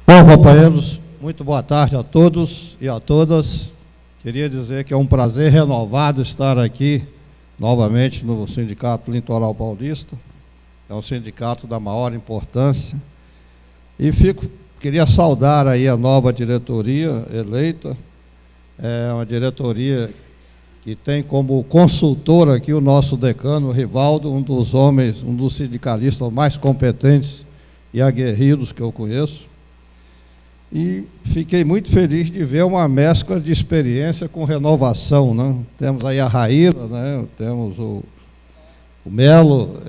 Bom, companheiros, muito boa tarde a todos e a todas. Queria dizer que é um prazer renovado estar aqui novamente no Sindicato Litoral Paulista. É um sindicato da maior importância. E queria saudar aí a nova diretoria eleita. É uma diretoria que tem como consultor aqui o nosso decano, Rivaldo, um dos homens, um dos sindicalistas mais competentes e aguerridos que eu conheço. E fiquei muito feliz de ver uma mescla de experiência com renovação, né? Temos aí a Raíra, né? Temos o Melo,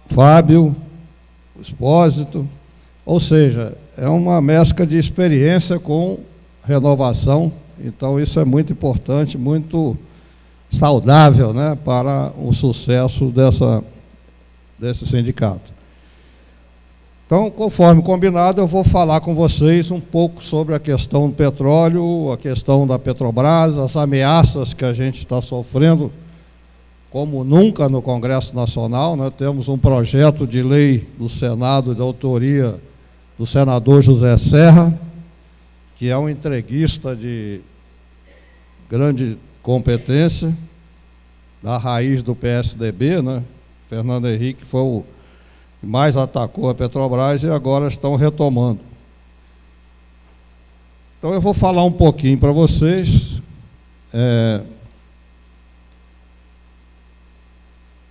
Fábio, o Expósito, ou seja, é uma mescla de experiência com renovação. Então isso é muito importante, muito saudável, né, para o sucesso desse sindicato. Então, conforme combinado, eu vou falar com vocês um pouco sobre a questão do petróleo, a questão da Petrobras, as ameaças que a gente está sofrendo, como nunca no Congresso Nacional, né? Temos um projeto de lei do Senado de autoria do senador José Serra, que é um entreguista de grande competência, da raiz do PSDB, né? Fernando Henrique foi o que mais atacou a Petrobras e agora estão retomando. Então eu vou falar um pouquinho para vocês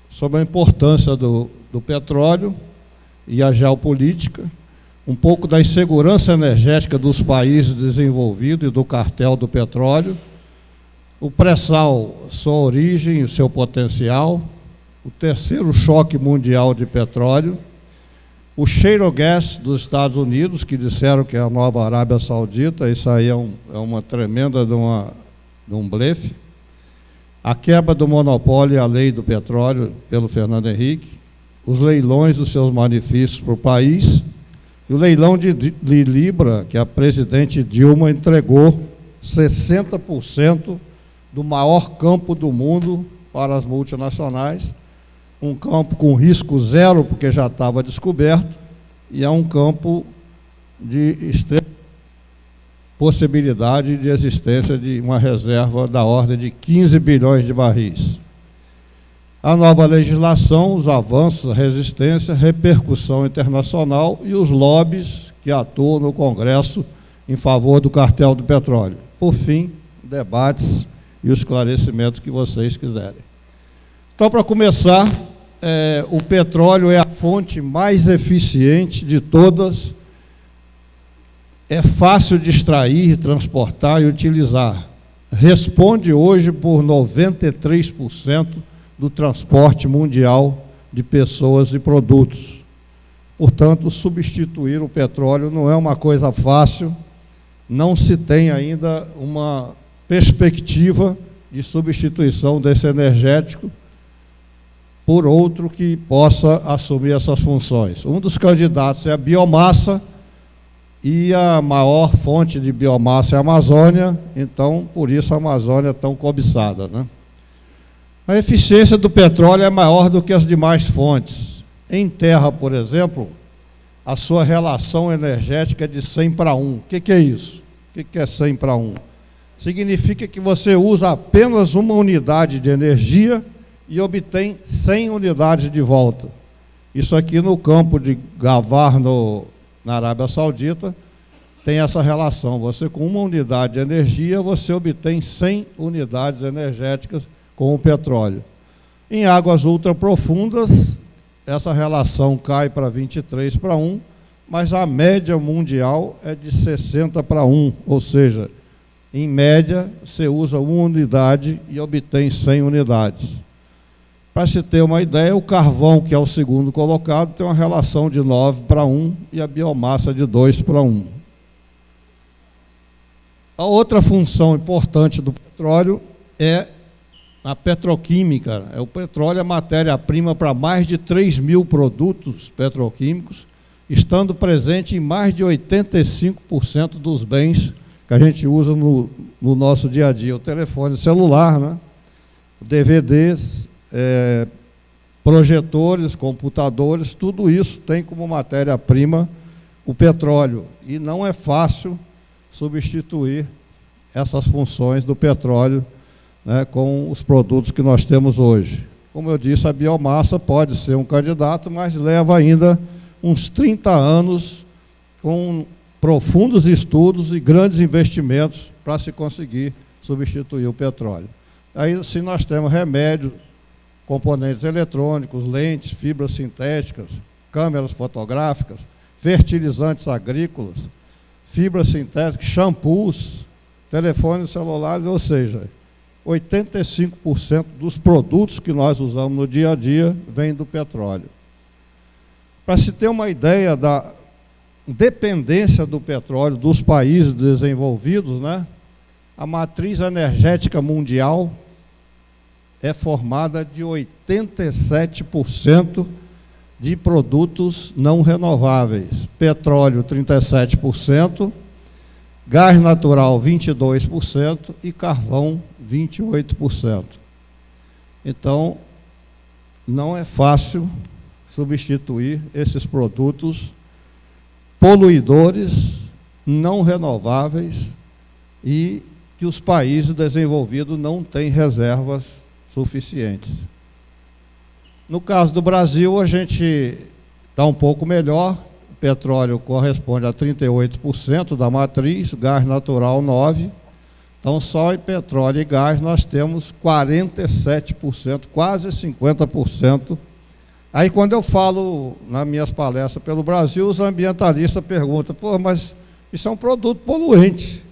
sobre a importância do petróleo e a geopolítica, um pouco da insegurança energética dos países desenvolvidos e do cartel do petróleo, o pré-sal, sua origem e seu potencial, o terceiro choque mundial de petróleo, o shale gas dos Estados Unidos, que disseram que é a nova Arábia Saudita, isso aí é uma tremenda de um blefe, a quebra do monopólio e a lei do petróleo pelo Fernando Henrique, os leilões dos seus benefícios para o país, e o leilão de Libra, que a presidente Dilma entregou 60% do maior campo do mundo para as multinacionais, um campo com risco zero, porque já estava descoberto, e é um campo de extrema possibilidade de existência de uma reserva da ordem de 15 bilhões de barris. A nova legislação, os avanços, a resistência, repercussão internacional e os lobbies que atuam no Congresso em favor do cartel do petróleo. Por fim, debates e os esclarecimentos que vocês quiserem. Então, para começar, o petróleo é a fonte mais eficiente de todas, é fácil de extrair, transportar e utilizar. Responde hoje por 93% do transporte mundial de pessoas e produtos. Portanto, substituir o petróleo não é uma coisa fácil, não se tem ainda uma perspectiva de substituição desse energético por outro que possa assumir essas funções. Um dos candidatos é a biomassa, e a maior fonte de biomassa é a Amazônia, então, por isso a Amazônia é tão cobiçada, né? A eficiência do petróleo é maior do que as demais fontes. Em terra, por exemplo, a sua relação energética é de 100 para 1. O que é isso? O que é 100 para 1? Significa que você usa apenas uma unidade de energia e obtém 100 unidades de volta. Isso aqui no campo de Gavar, na Arábia Saudita, tem essa relação. Você, com uma unidade de energia, você obtém 100 unidades energéticas com o petróleo. Em águas ultraprofundas, essa relação cai para 23 para 1, mas a média mundial é de 60 para 1, ou seja, em média, você usa uma unidade e obtém 100 unidades. Para se ter uma ideia, o carvão, que é o segundo colocado, tem uma relação de 9 para 1 e a biomassa de 2 para 1. A outra função importante do petróleo é a petroquímica. O petróleo é matéria-prima para mais de 3.000 produtos petroquímicos, estando presente em mais de 85% dos bens que a gente usa no nosso dia a dia. O telefone celular, né? DVDs, projetores, computadores, tudo isso tem como matéria-prima o petróleo, e não é fácil substituir essas funções do petróleo, né, com os produtos que nós temos hoje. Como eu disse, a biomassa pode ser um candidato, mas leva ainda uns 30 anos com profundos estudos e grandes investimentos para se conseguir substituir o petróleo. Aí sim nós temos remédios, componentes eletrônicos, lentes, fibras sintéticas, câmeras fotográficas, fertilizantes agrícolas, fibras sintéticas, shampoos, telefones celulares, ou seja, 85% dos produtos que nós usamos no dia a dia vêm do petróleo. Para se ter uma ideia da dependência do petróleo dos países desenvolvidos, né, a matriz energética mundial é formada de 87% de produtos não renováveis. Petróleo, 37%, gás natural, 22% e carvão, 28%. Então, não é fácil substituir esses produtos poluidores, não renováveis e que os países desenvolvidos não têm reservas suficientes. No caso do Brasil, a gente está um pouco melhor. O petróleo corresponde a 38% da matriz, gás natural 9%. Então, só em petróleo e gás nós temos 47%, quase 50%. Aí, quando eu falo nas minhas palestras pelo Brasil, os ambientalistas perguntam: pô, mas isso é um produto poluente,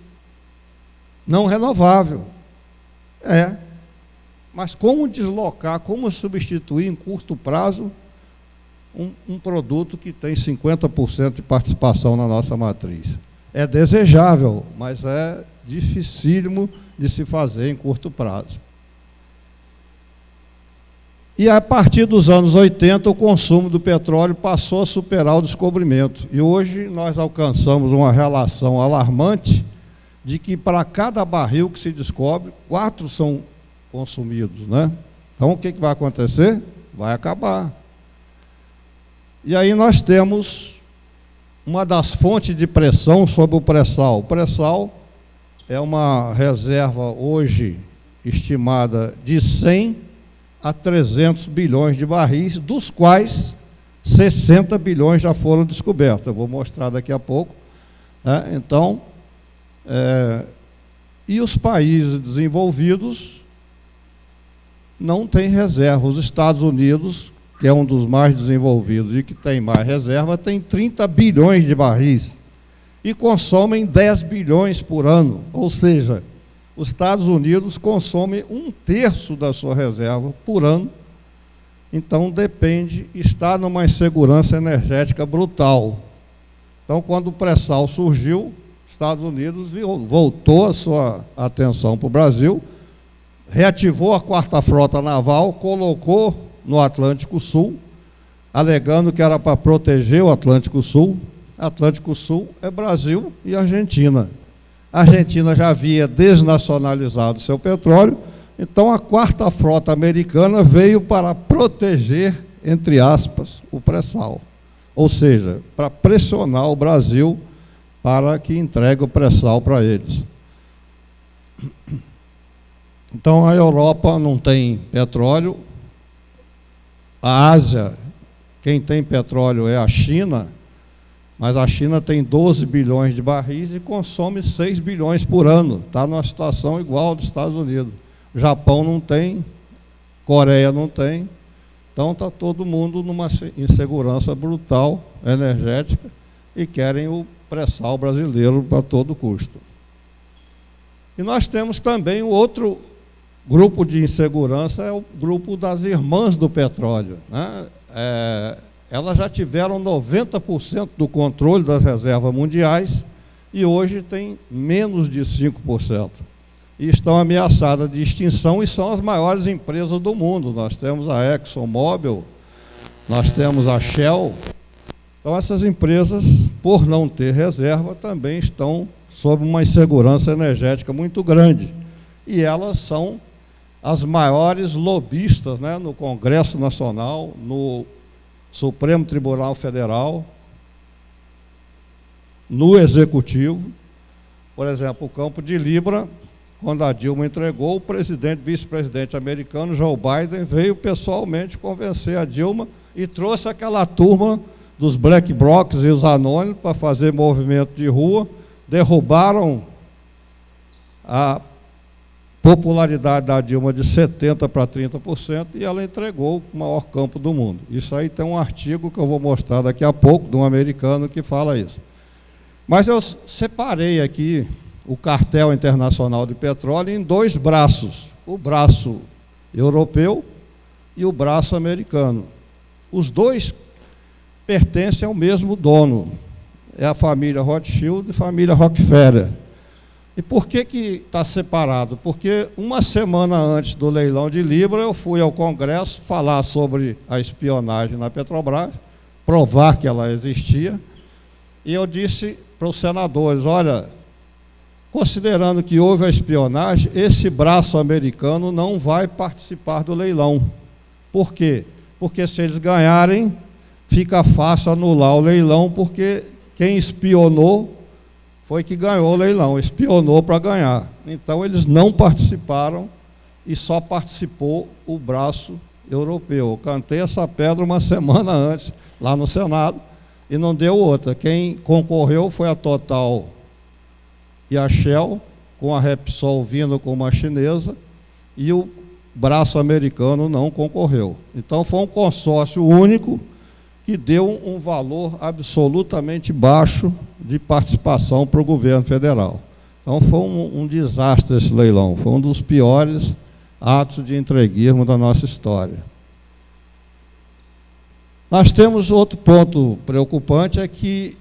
não renovável. É. Mas como deslocar, como substituir em curto prazo um produto que tem 50% de participação na nossa matriz? É desejável, mas é dificílimo de se fazer em curto prazo. E a partir dos anos 80, o consumo do petróleo passou a superar o descobrimento. E hoje nós alcançamos uma relação alarmante de que para cada barril que se descobre, 4 são consumidos, né? Então, o que vai acontecer? Vai acabar. E aí nós temos uma das fontes de pressão sobre o pré-sal. O pré-sal é uma reserva hoje estimada de 100 a 300 bilhões de barris, dos quais 60 bilhões já foram descobertos. Eu vou mostrar daqui a pouco, né? Então, e os países desenvolvidos não têm reserva. Os Estados Unidos, que é um dos mais desenvolvidos e que tem mais reserva, tem 30 bilhões de barris e consomem 10 bilhões por ano. Ou seja, os Estados Unidos consomem 1/3 da sua reserva por ano. Então, está numa insegurança energética brutal. Então, quando o pré-sal surgiu, os Estados Unidos voltou a sua atenção para o Brasil, reativou a 4ª Frota Naval, colocou no Atlântico Sul, alegando que era para proteger o Atlântico Sul. Atlântico Sul é Brasil e Argentina. A Argentina já havia desnacionalizado seu petróleo, então a 4ª Frota Americana veio para proteger, entre aspas, o pré-sal. Ou seja, para pressionar o Brasil para que entregue o pré-sal para eles. Então, a Europa não tem petróleo, a Ásia, quem tem petróleo é a China, mas a China tem 12 bilhões de barris e consome 6 bilhões por ano. Está numa situação igual dos Estados Unidos. O Japão não tem, Coreia não tem. Então, está todo mundo numa insegurança brutal energética e querem o pré-sal brasileiro para todo custo. E nós temos também o outro grupo de insegurança, é o grupo das irmãs do petróleo, né? Elas já tiveram 90% do controle das reservas mundiais e hoje tem menos de 5%. E estão ameaçadas de extinção e são as maiores empresas do mundo. Nós temos a ExxonMobil, nós temos a Shell. Então, essas empresas, por não ter reserva, também estão sob uma insegurança energética muito grande. E elas são as maiores lobistas, né, no Congresso Nacional, no Supremo Tribunal Federal. no executivo. Por exemplo, o campo de Libra, quando a Dilma entregou, o presidente, vice-presidente americano, Joe Biden, veio pessoalmente convencer a Dilma e trouxe aquela turma dos Black Blocs e os anônimos para fazer movimento de rua, derrubaram a popularidade da Dilma de 70% para 30% e ela entregou o maior campo do mundo. Isso aí tem um artigo que eu vou mostrar daqui a pouco, de um americano que fala isso. Mas eu separei aqui o cartel internacional de petróleo em dois braços, o braço europeu e o braço americano. Os dois pertencem ao mesmo dono, é a família Rothschild e a família Rockefeller. E por que está separado? Porque uma semana antes do leilão de Libra, eu fui ao Congresso falar sobre a espionagem na Petrobras, provar que ela existia, e eu disse para os senadores, olha, considerando que houve a espionagem, esse braço americano não vai participar do leilão. Por quê? Porque se eles ganharem, fica fácil anular o leilão, porque quem espionou foi que ganhou o leilão, espionou para ganhar. Então, eles não participaram e só participou o braço europeu. Eu cantei essa pedra uma semana antes, lá no Senado, e não deu outra. Quem concorreu foi a Total e a Shell, com a Repsol vindo com uma chinesa, e o braço americano não concorreu. Então, foi um consórcio único que deu um valor absolutamente baixo de participação para o governo federal. Então, foi um desastre esse leilão, foi um dos piores atos de entreguismo da nossa história. Nós temos outro ponto preocupante, é que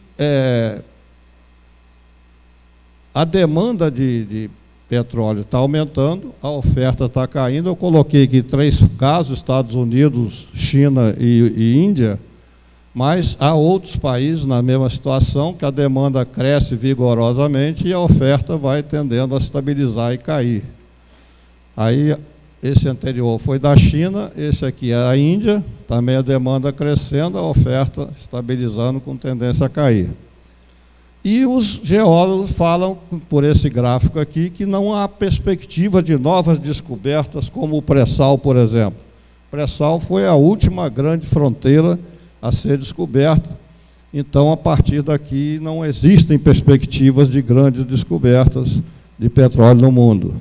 a demanda de petróleo está aumentando, a oferta está caindo. Eu coloquei aqui 3 casos, Estados Unidos, China e Índia, mas há outros países na mesma situação, que a demanda cresce vigorosamente e a oferta vai tendendo a estabilizar e cair. Aí, esse anterior foi da China, esse aqui é a Índia, também a demanda crescendo, a oferta estabilizando com tendência a cair. E os geólogos falam, por esse gráfico aqui, que não há perspectiva de novas descobertas, como o pré-sal, por exemplo. O pré-sal foi a última grande fronteira a ser descoberta. Então, a partir daqui, não existem perspectivas de grandes descobertas de petróleo no mundo.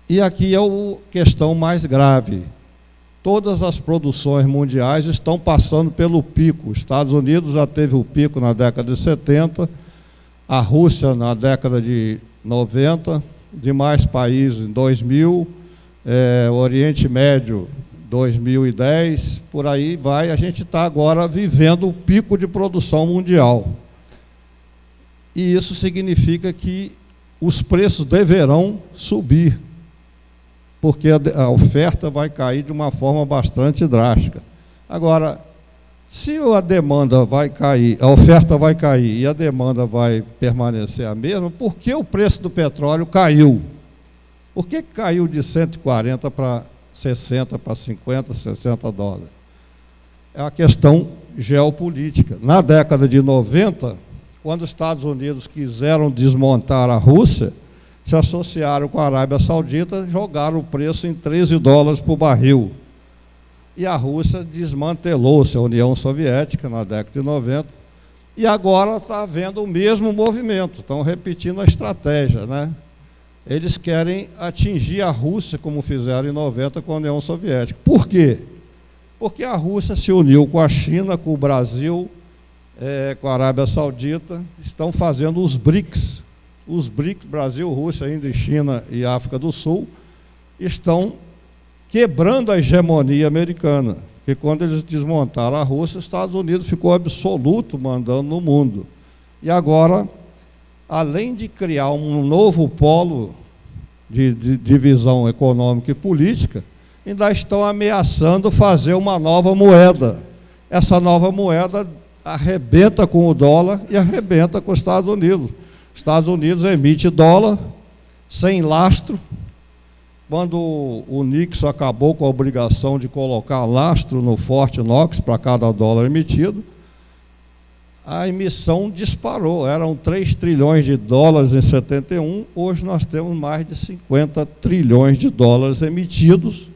E aqui é a questão mais grave. Todas as produções mundiais estão passando pelo pico. Os Estados Unidos já teve o pico na década de 70, a Rússia na década de 90, demais países em 2000, o Oriente Médio 2010, por aí vai. A gente está agora vivendo o pico de produção mundial. E isso significa que os preços deverão subir, porque a oferta vai cair de uma forma bastante drástica. Agora, se a demanda vai cair, a oferta vai cair e a demanda vai permanecer a mesma, por que o preço do petróleo caiu? Por que caiu de 140 para 60, para 50, 60 dólares? É uma questão geopolítica. Na década de 90, quando os Estados Unidos quiseram desmontar a Rússia, se associaram com a Arábia Saudita, jogaram o preço em 13 dólares por barril. E a Rússia desmantelou-se, a União Soviética, na década de 90, e agora está havendo o mesmo movimento, estão repetindo a estratégia, né? Eles querem atingir a Rússia, como fizeram em 90 com a União Soviética. Por quê? Porque a Rússia se uniu com a China, com o Brasil, com a Arábia Saudita, estão fazendo os BRICS. Os BRICS, Brasil, Rússia, Índia, China e África do Sul, estão quebrando a hegemonia americana. Porque quando eles desmontaram a Rússia, os Estados Unidos ficou absoluto mandando no mundo. E agora, além de criar um novo polo de divisão econômica e política, ainda estão ameaçando fazer uma nova moeda. Essa nova moeda arrebenta com o dólar e arrebenta com os Estados Unidos. Os Estados Unidos emite dólar sem lastro. Quando o Nixon acabou com a obrigação de colocar lastro no Fort Knox para cada dólar emitido, a emissão disparou. Eram 3 trilhões de dólares em 71, hoje nós temos mais de 50 trilhões de dólares emitidos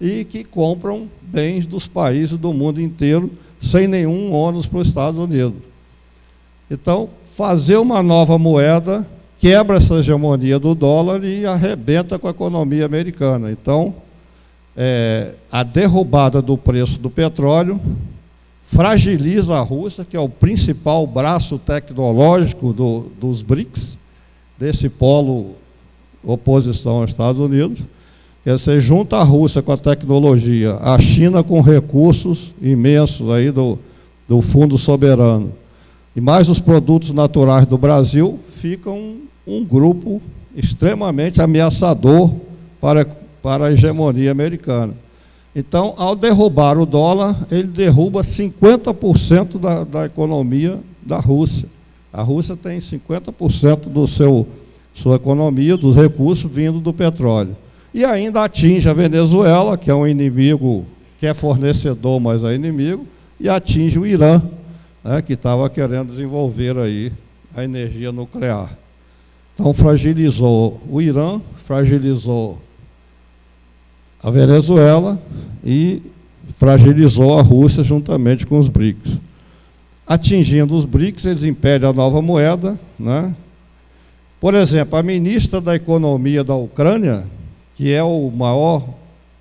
e que compram bens dos países do mundo inteiro sem nenhum ônus para os Estados Unidos. Então, fazer uma nova moeda quebra essa hegemonia do dólar e arrebenta com a economia americana. Então, a derrubada do preço do petróleo fragiliza a Rússia, que é o principal braço tecnológico dos BRICS, desse polo oposição aos Estados Unidos. Você junta a Rússia com a tecnologia, a China com recursos imensos aí do Fundo Soberano, e mais os produtos naturais do Brasil, fica um grupo extremamente ameaçador para a hegemonia americana. Então, ao derrubar o dólar, ele derruba 50% da economia da Rússia. A Rússia tem 50% sua economia, dos recursos, vindo do petróleo. E ainda atinge a Venezuela, que é um inimigo, que é fornecedor, mas é inimigo, e atinge o Irã, né, que estava querendo desenvolver aí a energia nuclear. Então, fragilizou o Irã, fragilizou a Venezuela e fragilizou a Rússia juntamente com os BRICS. Atingindo os BRICS, eles impedem a nova moeda, né? Por exemplo, a ministra da Economia da Ucrânia, que é o maior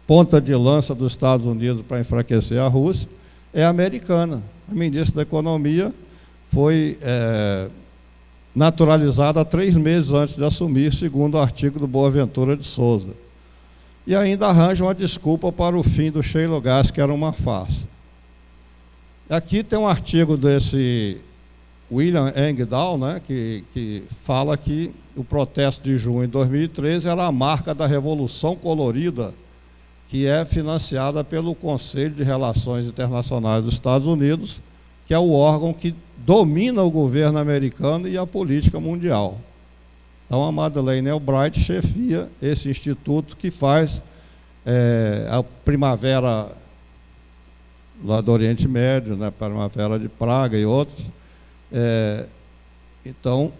ponta de lança dos Estados Unidos para enfraquecer a Rússia, é americana. A ministra da Economia foi naturalizada 3 meses antes de assumir, segundo o artigo do Boaventura de Souza. E ainda arranja uma desculpa para o fim do shale gas, que era uma farsa. Aqui tem um artigo desse William Engdahl, né, que fala que o protesto de junho de 2013 era a marca da Revolução Colorida, que é financiada pelo Conselho de Relações Internacionais dos Estados Unidos, que é o órgão que domina o governo americano e a política mundial. Então, a Madeleine Albright chefia esse instituto que faz a primavera lá do Oriente Médio, né, primavera de Praga e outros. Então,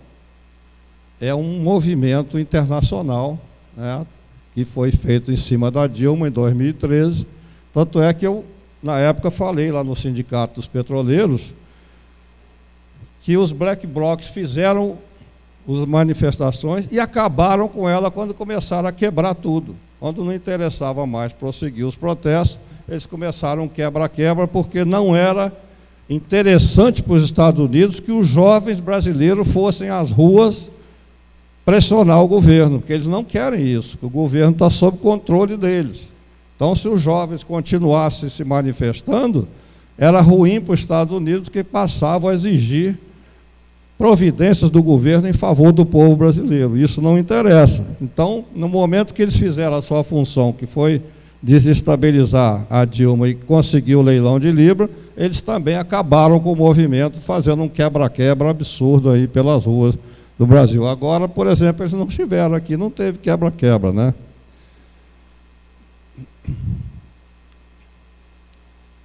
é um movimento internacional, né, que foi feito em cima da Dilma em 2013. Tanto é que eu, na época, falei lá no Sindicato dos Petroleiros que os black blocs fizeram as manifestações e acabaram com ela quando começaram a quebrar tudo. Quando não interessava mais prosseguir os protestos, eles começaram quebra-quebra, porque não era interessante para os Estados Unidos que os jovens brasileiros fossem às ruas pressionar o governo, porque eles não querem isso, o governo está sob controle deles. Então, se os jovens continuassem se manifestando, era ruim para os Estados Unidos, que passavam a exigir providências do governo em favor do povo brasileiro. Isso não interessa. Então, no momento que eles fizeram a sua função, que foi desestabilizar a Dilma e conseguir o leilão de Libra, eles também acabaram com o movimento, fazendo um quebra-quebra absurdo aí pelas ruas do Brasil. Agora, por exemplo, eles não estiveram aqui, não teve quebra-quebra, né?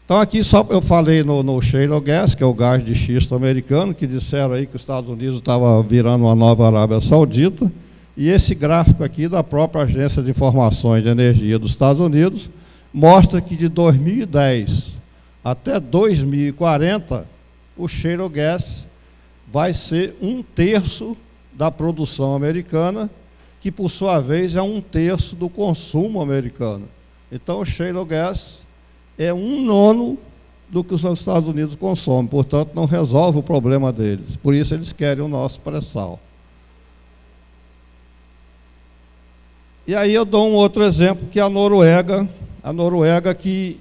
Então, aqui só eu falei no shale gas, que é o gás de xisto americano, que disseram aí que os Estados Unidos estava virando uma nova Arábia Saudita, e esse gráfico aqui da própria Agência de Informações de Energia dos Estados Unidos mostra que de 2010 até 2040, o shale gas vai ser 1/3 da produção americana, que por sua vez é 1/3 do consumo americano. Então, o shale gas é 1/9 do que os Estados Unidos consomem, portanto, não resolve o problema deles. Por isso, eles querem o nosso pré-sal. E aí eu dou um outro exemplo, que é a Noruega. A Noruega que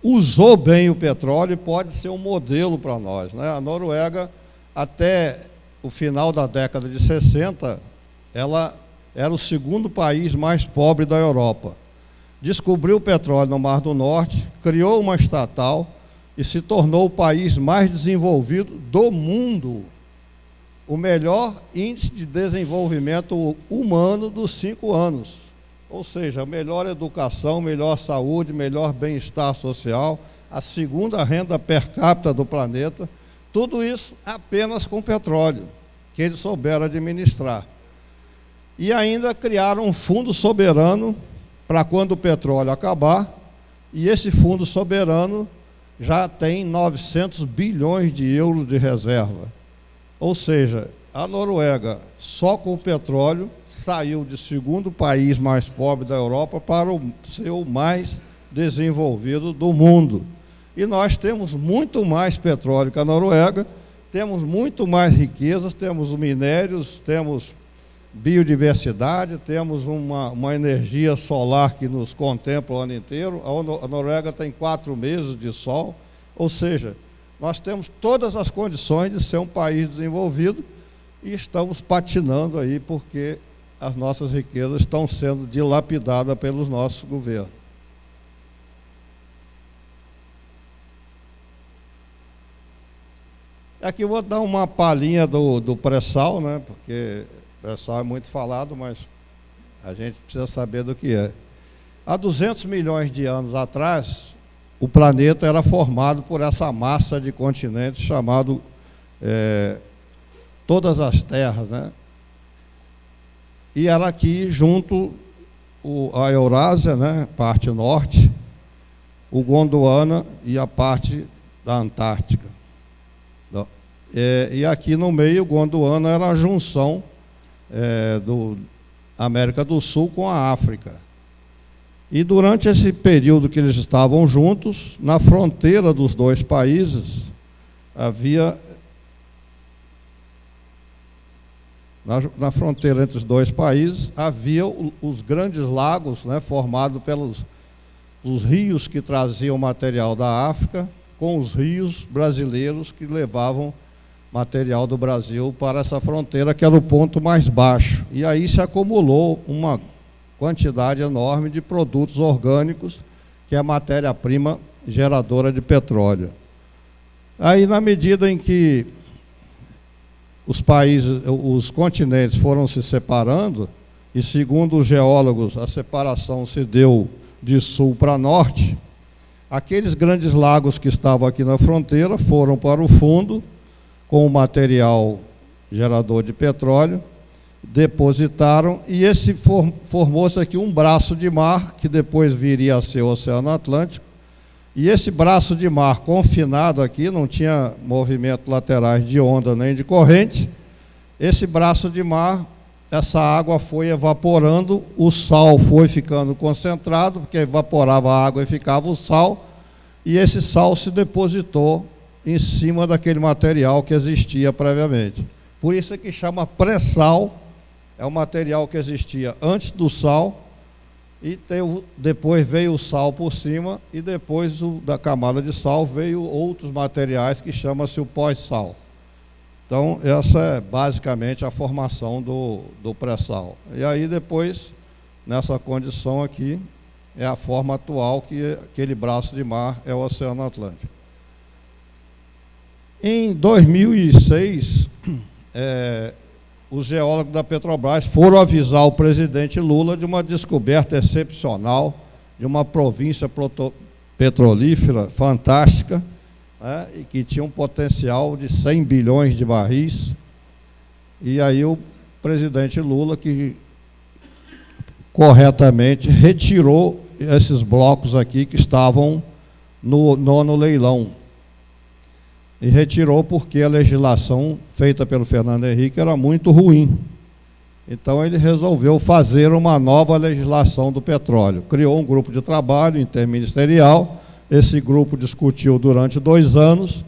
usou bem o petróleo e pode ser um modelo para nós, né? A Noruega, até o final da década de 60, ela era o segundo país mais pobre da Europa. Descobriu o petróleo no Mar do Norte, criou uma estatal e se tornou o país mais desenvolvido do mundo. O melhor índice de desenvolvimento humano dos 5 anos. Ou seja, melhor educação, melhor saúde, melhor bem-estar social, a segunda renda per capita do planeta. Tudo isso apenas com petróleo, que eles souberam administrar. E ainda criaram um fundo soberano para quando o petróleo acabar, e esse fundo soberano já tem 900 bilhões de euros de reserva. Ou seja, a Noruega, só com o petróleo, saiu de segundo país mais pobre da Europa para ser o mais desenvolvido do mundo. E nós temos muito mais petróleo que a Noruega, temos muito mais riquezas, temos minérios, temos biodiversidade, temos uma energia solar que nos contempla o ano inteiro. A Noruega tem 4 meses de sol, ou seja, nós temos todas as condições de ser um país desenvolvido e estamos patinando aí porque as nossas riquezas estão sendo dilapidadas pelos nossos governos. Aqui eu vou dar uma palhinha do pré-sal, né? Porque pré-sal é muito falado, mas a gente precisa saber do que é. Há 200 milhões de anos atrás, o planeta era formado por essa massa de continentes chamado todas as terras, né? E era aqui junto a Eurásia, né? Parte norte, o Gondwana e a parte da Antártica. E aqui no meio, o Gondwana era a junção do América do Sul com a África. E durante esse período que eles estavam juntos, na fronteira dos dois países, havia... Na fronteira entre os dois países, havia os grandes lagos, né, formados pelos rios que traziam material da África, com os rios brasileiros que levavam material do Brasil para essa fronteira, que era o ponto mais baixo. E aí se acumulou uma quantidade enorme de produtos orgânicos, que é a matéria-prima geradora de petróleo. Aí, na medida em que os continentes foram se separando, e segundo os geólogos, a separação se deu de sul para norte, aqueles grandes lagos que estavam aqui na fronteira foram para o fundo, com o material gerador de petróleo, depositaram, e formou-se aqui um braço de mar, que depois viria a ser o Oceano Atlântico, e esse braço de mar confinado aqui, não tinha movimento laterais de onda nem de corrente, esse braço de mar, essa água foi evaporando, o sal foi ficando concentrado, porque evaporava a água e ficava o sal, e esse sal se depositou em cima daquele material que existia previamente. Por isso é que chama pré-sal, é o material que existia antes do sal, e depois veio o sal por cima, e depois da camada de sal veio outros materiais que chama-se o pós-sal. Então, essa é basicamente a formação do pré-sal. E aí depois, nessa condição aqui, é a forma atual, que aquele braço de mar é o Oceano Atlântico. Em 2006, os geólogos da Petrobras foram avisar o presidente Lula de uma descoberta excepcional, de uma província petrolífera fantástica, né, e que tinha um potencial de 100 bilhões de barris. E aí o presidente Lula, que corretamente retirou esses blocos aqui que estavam no 9º leilão. E retirou porque a legislação feita pelo Fernando Henrique era muito ruim. Então ele resolveu fazer uma nova legislação do petróleo. Criou um grupo de trabalho interministerial, esse grupo discutiu durante 2 anos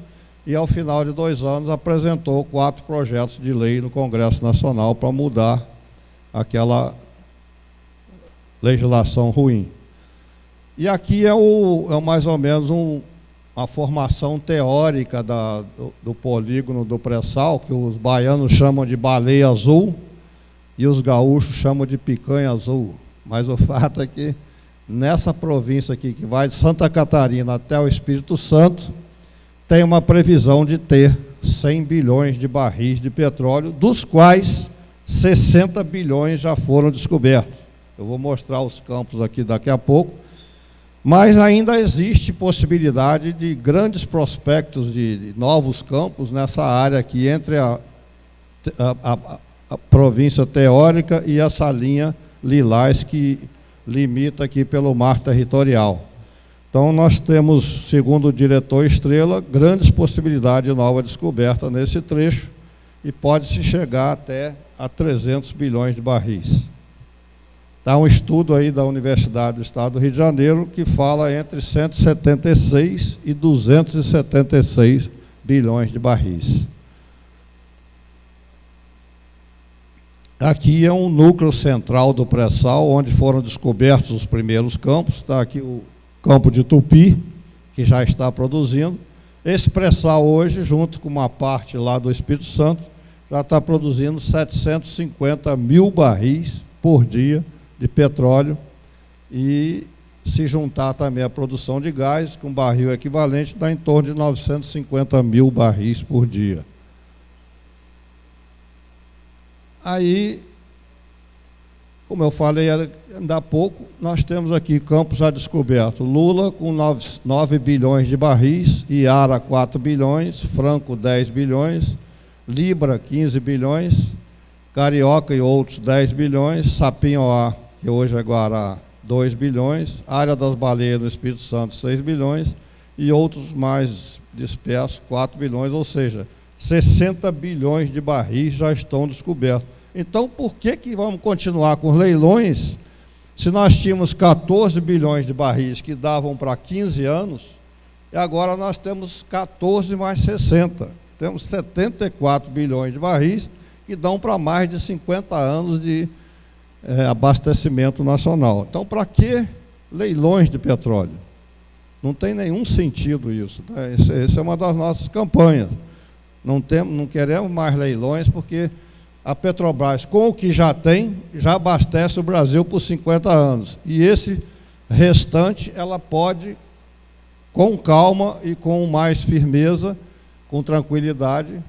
e ao final de 2 anos apresentou 4 projetos de lei no Congresso Nacional para mudar aquela legislação ruim. E aqui é mais ou menos a formação teórica do polígono do pré-sal, que os baianos chamam de baleia azul e os gaúchos chamam de picanha azul. Mas o fato é que nessa província aqui, que vai de Santa Catarina até o Espírito Santo, tem uma previsão de ter 100 bilhões de barris de petróleo, dos quais 60 bilhões já foram descobertos. Eu vou mostrar os campos aqui daqui a pouco. Mas ainda existe possibilidade de grandes prospectos de novos campos nessa área aqui, entre a província teórica e essa linha lilás que limita aqui pelo mar territorial. Então, nós temos, segundo o diretor Estrela, grandes possibilidades de nova descoberta nesse trecho e pode-se chegar até a 300 bilhões de barris. Há um estudo aí da Universidade do Estado do Rio de Janeiro que fala entre 176 e 276 bilhões de barris. Aqui é um núcleo central do pré-sal, onde foram descobertos os primeiros campos. Está aqui o campo de Tupi, que já está produzindo. Esse pré-sal hoje, junto com uma parte lá do Espírito Santo, já está produzindo 750 mil barris por dia de petróleo, e se juntar também a produção de gás, com barril equivalente, dá em torno de 950 mil barris por dia. Aí, como eu falei ainda há pouco, nós temos aqui campos já descobertos. Lula com 9 bilhões de barris, Iara 4 bilhões, Franco 10 bilhões, Libra 15 bilhões, Carioca e outros 10 bilhões, Sapinhoá, que hoje é Guará, 2 bilhões, Área das Baleias no Espírito Santo, 6 bilhões, e outros mais dispersos, 4 bilhões, ou seja, 60 bilhões de barris já estão descobertos. Então, por que vamos continuar com leilões, se nós tínhamos 14 bilhões de barris que davam para 15 anos, e agora nós temos 14 mais 60. Temos 74 bilhões de barris que dão para mais de 50 anos de abastecimento nacional. Então, para que leilões de petróleo? Não tem nenhum sentido isso, né? Essa é uma das nossas campanhas. Não queremos mais leilões, porque a Petrobras, com o que já tem, já abastece o Brasil por 50 anos. E esse restante, ela pode, com calma e com mais firmeza, com tranquilidade,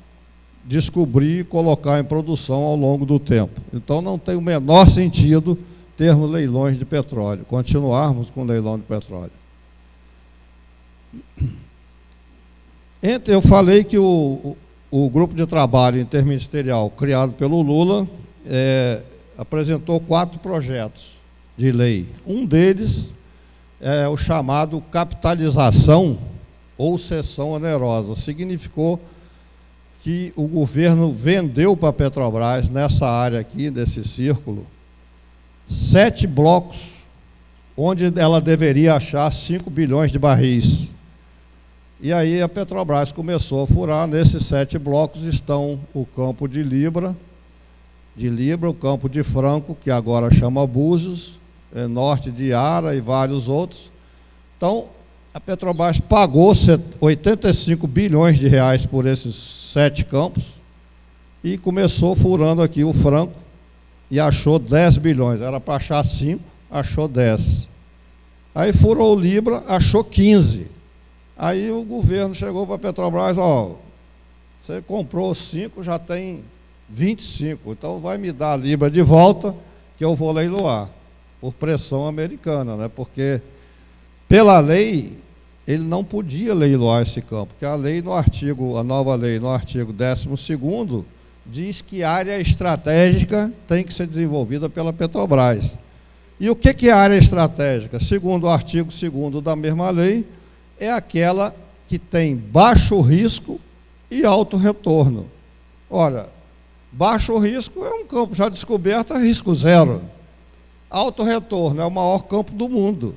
descobrir e colocar em produção ao longo do tempo. Então, não tem o menor sentido termos leilões de petróleo, continuarmos com leilão de petróleo. Eu falei que o grupo de trabalho interministerial criado pelo Lula apresentou 4 projetos de lei. Um deles é o chamado capitalização ou cessão onerosa. Significou que o governo vendeu para a Petrobras, nessa área aqui, desse círculo, 7 blocos, onde ela deveria achar 5 bilhões de barris. E aí a Petrobras começou a furar. Nesses 7 blocos estão o campo de Libra, o campo de Franco, que agora chama Búzios, norte de Iara e vários outros. Então, a Petrobras pagou 85 bilhões de reais por esses 7 campos e começou furando aqui o Franco e achou 10 bilhões. Era para achar 5, achou 10. Aí furou o Libra, achou 15. Aí o governo chegou para a Petrobras: você comprou 5, já tem 25, então vai me dar a Libra de volta, que eu vou leiloar, por pressão americana, né? Porque, pela lei, ele não podia leiloar esse campo, porque a nova lei, no artigo 12º, diz que área estratégica tem que ser desenvolvida pela Petrobras. E o que é área estratégica? Segundo o artigo 2º da mesma lei, é aquela que tem baixo risco e alto retorno. Ora, baixo risco é um campo já descoberto a risco zero. Alto retorno é o maior campo do mundo.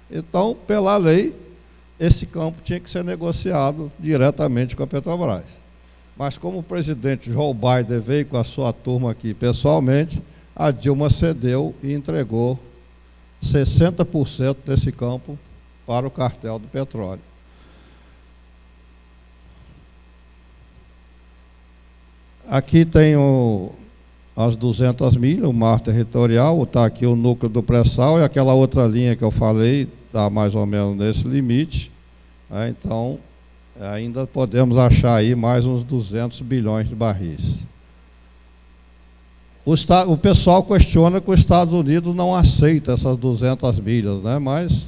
Então, pela lei, esse campo tinha que ser negociado diretamente com a Petrobras. Mas como o presidente Joe Biden veio com a sua turma aqui pessoalmente, a Dilma cedeu e entregou 60% desse campo para o cartel do petróleo. Aqui tem as 200 milhas, o mar territorial, está aqui o núcleo do pré-sal, e aquela outra linha que eu falei está mais ou menos nesse limite. Então, ainda podemos achar aí mais uns 200 bilhões de barris. O pessoal questiona que os Estados Unidos não aceita essas 200 milhas, né? Mas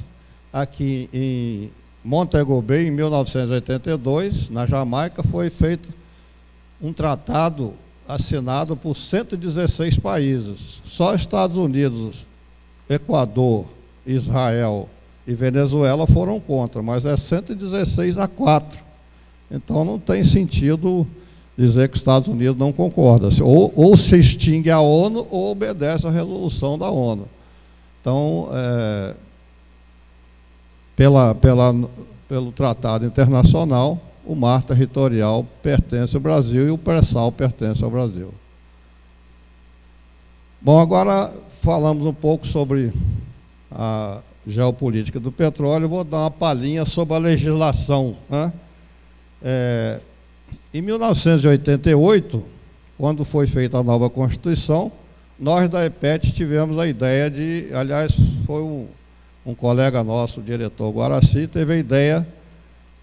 aqui em Montego Bay, em 1982, na Jamaica, foi feito um tratado assinado por 116 países. Só Estados Unidos, Equador, Israel e Venezuela foram contra, mas é 116-4. Então não tem sentido dizer que os Estados Unidos não concorda. Ou se extingue a ONU ou obedece à resolução da ONU. Então, pelo tratado internacional, o mar territorial pertence ao Brasil e o pré-sal pertence ao Brasil. Bom, agora falamos um pouco sobre a geopolítica do petróleo. Vou dar uma palhinha sobre a legislação, né? Em 1988, quando foi feita a nova Constituição, nós da EPET tivemos a ideia de, aliás, foi um colega nosso, o diretor Guaraci, teve a ideia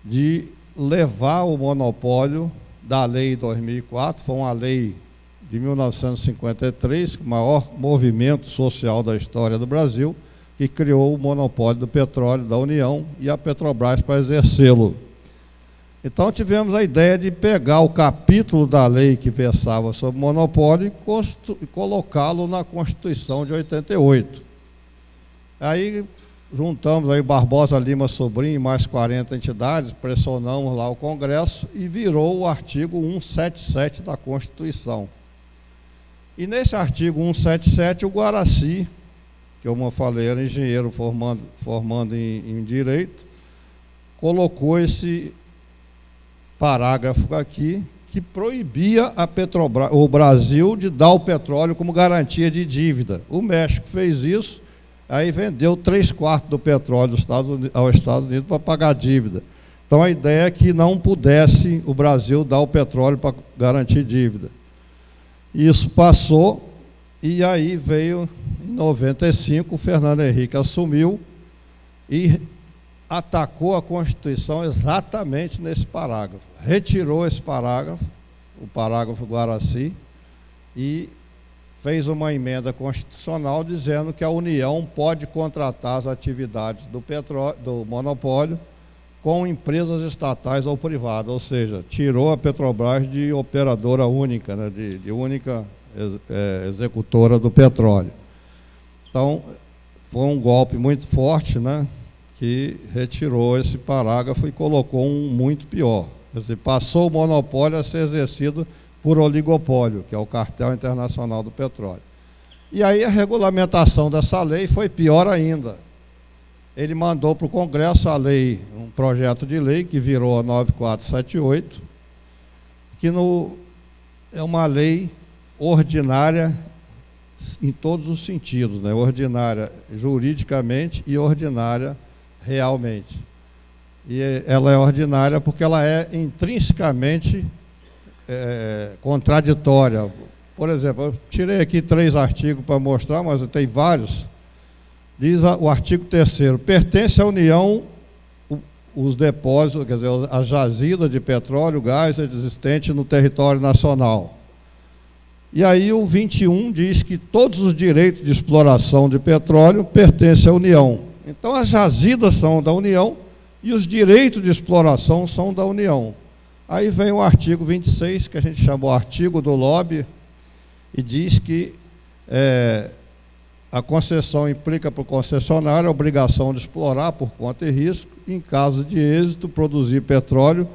de levar o monopólio da lei 2004, foi uma lei de 1953, o maior movimento social da história do Brasil, que criou o monopólio do petróleo da União e a Petrobras para exercê-lo. Então tivemos a ideia de pegar o capítulo da lei que versava sobre monopólio e colocá-lo na Constituição de 88. Aí juntamos aí Barbosa Lima Sobrinho e mais 40 entidades, pressionamos lá o Congresso e virou o artigo 177 da Constituição. E nesse artigo 177, o Guaraci, que eu falei, era engenheiro formando em Direito, colocou esse parágrafo aqui, que proibia a Petrobras, o Brasil, de dar o petróleo como garantia de dívida. O México fez isso, aí vendeu 3/4 do petróleo aos Estados Unidos para pagar dívida. Então a ideia é que não pudesse o Brasil dar o petróleo para garantir dívida. Isso passou, e aí veio, em 95, o Fernando Henrique assumiu e atacou a Constituição exatamente nesse parágrafo. Retirou esse parágrafo, o parágrafo Guaraci, e fez uma emenda constitucional dizendo que a União pode contratar as atividades do monopólio com empresas estatais ou privadas, ou seja, tirou a Petrobras de operadora única, né, de única executora do petróleo. Então, foi um golpe muito forte, né, que retirou esse parágrafo e colocou um muito pior. Quer dizer, passou o monopólio a ser exercido por oligopólio, que é o cartel internacional do petróleo. E aí a regulamentação dessa lei foi pior ainda. Ele mandou para o Congresso a lei, um projeto de lei que virou a 9478, que é uma lei ordinária em todos os sentidos, né? Ordinária juridicamente e ordinária realmente. E ela é ordinária porque ela é intrinsecamente contraditória. Por exemplo, eu tirei aqui 3 artigos para mostrar, mas tem vários. Diz o artigo 3º, pertence à União os depósitos, quer dizer, as jazidas de petróleo, gás existentes no território nacional. E aí o 21 diz que todos os direitos de exploração de petróleo pertencem à União. Então as jazidas são da União e os direitos de exploração são da União. Aí vem o artigo 26, que a gente chama o artigo do lobby, e diz que a concessão implica para o concessionário a obrigação de explorar por conta e risco, em caso de êxito, produzir petróleo,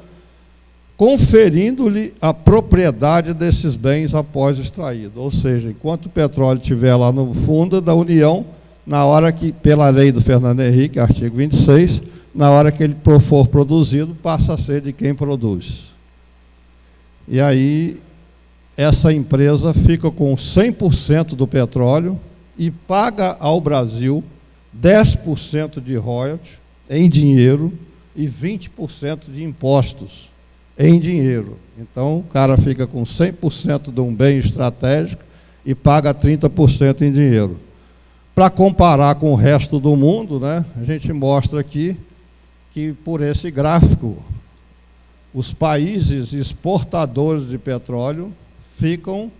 conferindo-lhe a propriedade desses bens após extraído. Ou seja, enquanto o petróleo estiver lá no fundo da União, na hora que, pela lei do Fernando Henrique, artigo 26, na hora que ele for produzido, passa a ser de quem produz. E aí, essa empresa fica com 100% do petróleo e paga ao Brasil 10% de royalties em dinheiro e 20% de impostos em dinheiro. Então, o cara fica com 100% de um bem estratégico e paga 30% em dinheiro. Para comparar com o resto do mundo, né, a gente mostra aqui que, por esse gráfico, os países exportadores de petróleo ficam,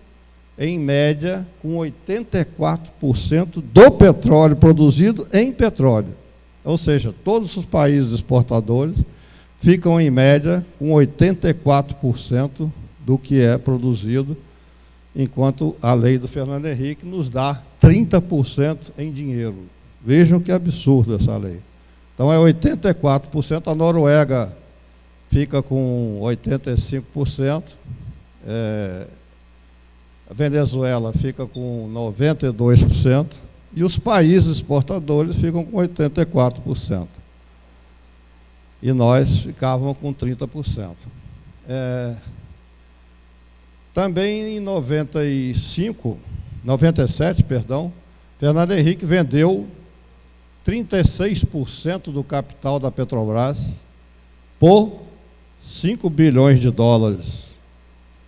em média, com 84% do petróleo produzido em petróleo. Ou seja, todos os países exportadores ficam, em média, com 84% do que é produzido, enquanto a lei do Fernando Henrique nos dá 30% em dinheiro. Vejam que absurdo essa lei. Então é 84%, a Noruega fica com 85%, a Venezuela fica com 92%, e os países exportadores ficam com 84%. E nós ficávamos com 30%. Também em 97, Fernando Henrique vendeu 36% do capital da Petrobras por 5 bilhões de dólares.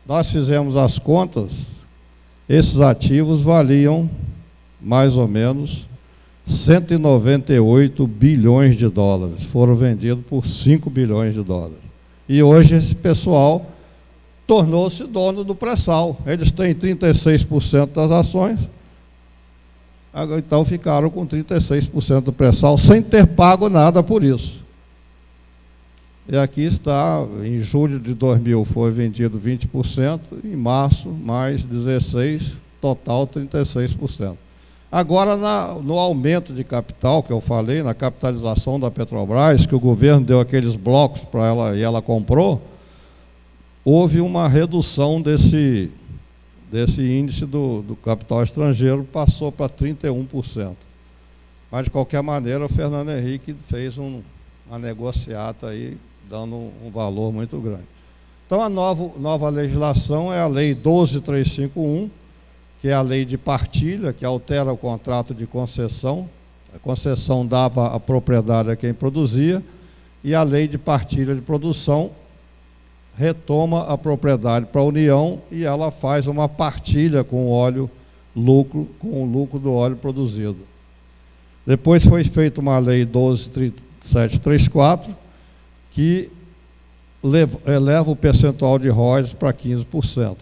Nós fizemos as contas, esses ativos valiam mais ou menos 198 bilhões de dólares. Foram vendidos por 5 bilhões de dólares. E hoje esse pessoal tornou-se dono do pré-sal. Eles têm 36% das ações, então ficaram com 36% do pré-sal, sem ter pago nada por isso. E aqui está, em julho de 2000 foi vendido 20%, em março mais 16%, total 36%. Agora, no aumento de capital, que eu falei, na capitalização da Petrobras, que o governo deu aqueles blocos para ela e ela comprou, houve uma redução desse índice do capital estrangeiro, passou para 31%. Mas, de qualquer maneira, o Fernando Henrique fez uma negociata aí, dando um valor muito grande. Então, a nova legislação é a Lei 12.351, que é a lei de partilha, que altera o contrato de concessão. A concessão dava a propriedade a quem produzia, e a lei de partilha de produção retoma a propriedade para a União e ela faz uma partilha com o lucro do óleo produzido. Depois foi feita uma lei 12.734, que eleva o percentual de royalties para 15%.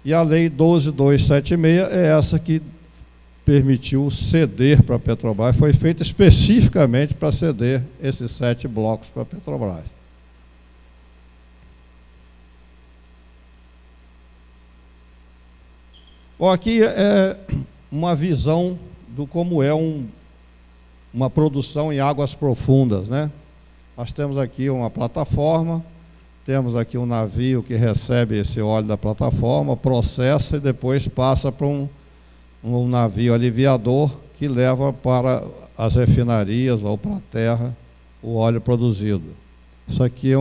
E a lei 12.276 é essa que permitiu ceder para a Petrobras, foi feita especificamente para ceder esses 7 blocos para a Petrobras. Bom, aqui é uma visão do como é uma produção em águas profundas, né? Nós temos aqui uma plataforma, temos aqui um navio que recebe esse óleo da plataforma, processa e depois passa para um navio aliviador que leva para as refinarias ou para a terra o óleo produzido. Isso aqui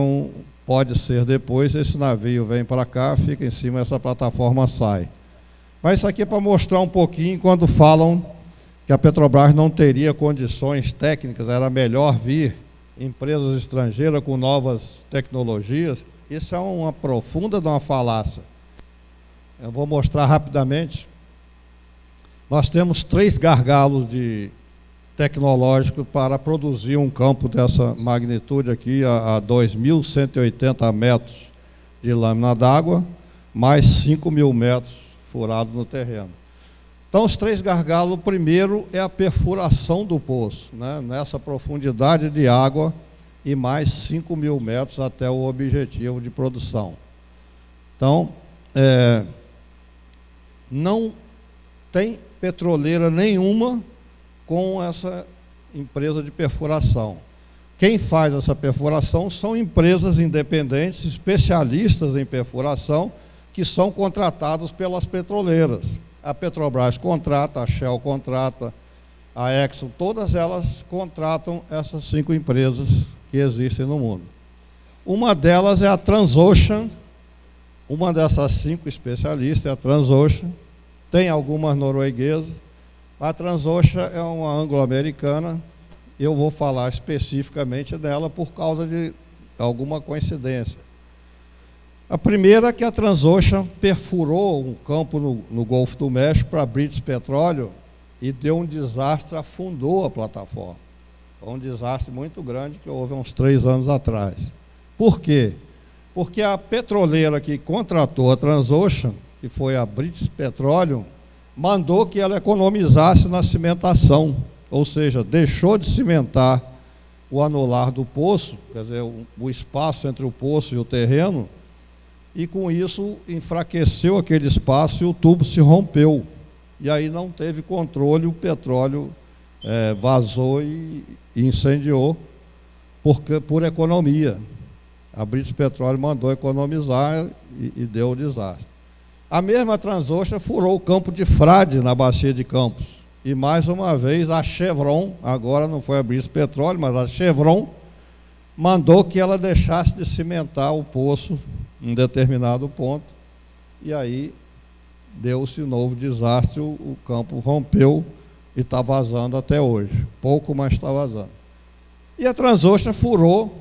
pode ser depois, esse navio vem para cá, fica em cima, essa plataforma sai. Mas isso aqui é para mostrar um pouquinho quando falam que a Petrobras não teria condições técnicas, era melhor vir empresas estrangeiras com novas tecnologias. Isso é uma profunda de uma falácia. Eu vou mostrar rapidamente. Nós temos 3 gargalos tecnológicos para produzir um campo dessa magnitude aqui, a 2.180 metros de lâmina d'água, mais 5.000 metros furados no terreno. Então, os 3 gargalos, o primeiro é a perfuração do poço, né, nessa profundidade de água e mais 5.000 metros até o objetivo de produção. Então, não tem petroleira nenhuma com essa empresa de perfuração. Quem faz essa perfuração são empresas independentes, especialistas em perfuração, que são contratados pelas petroleiras. A Petrobras contrata, a Shell contrata, a Exxon, todas elas contratam essas 5 empresas que existem no mundo. Uma delas é a Transocean, uma dessas 5 especialistas é a Transocean, tem algumas norueguesas. A Transocean é uma anglo-americana, eu vou falar especificamente dela por causa de alguma coincidência. A primeira é que a Transocean perfurou um campo no Golfo do México para a British Petroleum e deu um desastre, afundou a plataforma. Foi um desastre muito grande que houve há uns 3 anos atrás. Por quê? Porque a petroleira que contratou a Transocean, que foi a British Petroleum, mandou que ela economizasse na cimentação. ou seja, deixou de cimentar o anular do poço, quer dizer, o espaço entre o poço e o terreno, e com isso enfraqueceu aquele espaço e o tubo se rompeu. E aí não teve controle, o petróleo vazou e incendiou por economia. A British Petroleum mandou economizar e deu o desastre. A mesma Transocean furou o campo de Frade, na Bacia de Campos. E mais uma vez a Chevron, agora não foi a British Petroleum, mas a Chevron, mandou que ela deixasse de cimentar o poço em determinado ponto. E aí deu-se um novo desastre, o campo rompeu e está vazando até hoje. Pouco, mas está vazando. E a Transocean furou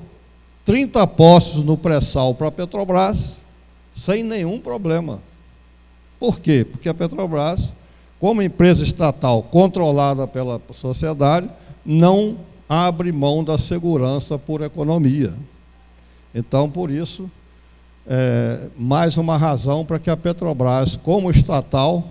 30 poços no pré-sal para a Petrobras, sem nenhum problema. Por quê? Porque a Petrobras, como empresa estatal controlada pela sociedade, não abre mão da segurança por economia. Então, por isso, mais uma razão para que a Petrobras, como estatal,